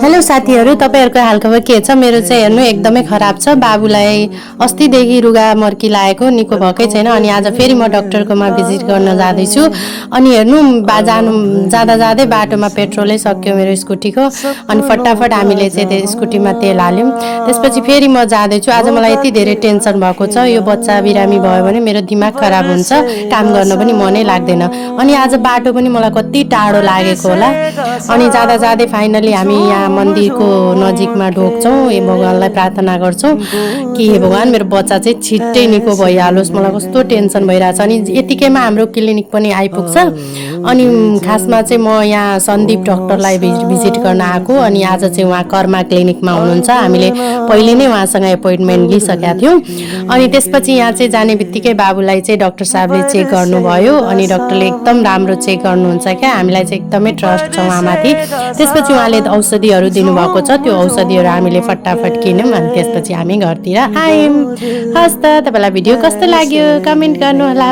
Hello साथीहरु, तपाईहरुको हालखबर के छ? मेरो चाहिँ हेर्नु एकदमै खराब छ। बाबुलाई अस्तिदेखि रुगा मर्की लागेको, निको भएकै छैन। अनि आज फेरि म डाक्टरकोमा भिजिट गर्न जाँदैछु। अनि हेर्नु जाँदा जाँदै बाटोमा पेट्रोलै सक्यो मेरो स्कुटीको। अनि फटाफट हामीले चाहिँ त्यो स्कुटीमा तेल हाल्यौं। त्यसपछि फेरि म जाँदैछु। आज मलाई यति धेरै टेन्सन भएको छ, यो बच्चा बिरामी भयो भने मेरो दिमाग खराब हुन्छ, काम गर्न पनि मनै लाग्दैन। अनि आज बाटो पनि मलाई कति टाढो लागेको होला। अनि जाँदा जाँदै फाइनली हामी यहाँ मन्दिरको नजिकमा ढोग्छौँ। हे भगवानलाई प्रार्थना गर्छौँ कि हे भगवान मेरो बच्चा चाहिँ छिट्टै निको भइहालोस्। मलाई कस्तो टेन्सन भइरहेछ। अनि यतिकैमा हाम्रो क्लिनिक पनि आइपुग्छ। अनि खासमा चाहिँ म यहाँ सन्दीप डाक्टरलाई भिजिट गर्न आएको। अनि आज चाहिँ उहाँ कर्मा क्लिनिकमा हुनुहुन्छ। हामीले पहिले नै उहाँसँग एपोइन्टमेन्ट लिइसकेका थियौँ। अनि त्यसपछि यहाँ चाहिँ जाने बित्तिकै बाबुलाई चाहिँ डाक्टर साहबले चेक गर्नुभयो। अनि डाक्टरले एकदम राम्रो चेक गर्नुहुन्छ क्या। हामीलाई चाहिँ एकदमै ट्रस्ट छ उहाँमाथि। त्यसपछि उहाँले औषधिहरू दिनुभएको छ। त्यो औषधिहरू हामीले फटाफट किन्यौँ। अनि त्यसपछि हामी घरतिर आयौँ। हस् त, तपाईँलाई भिडियो कस्तो लाग्यो कमेन्ट गर्नुहोला।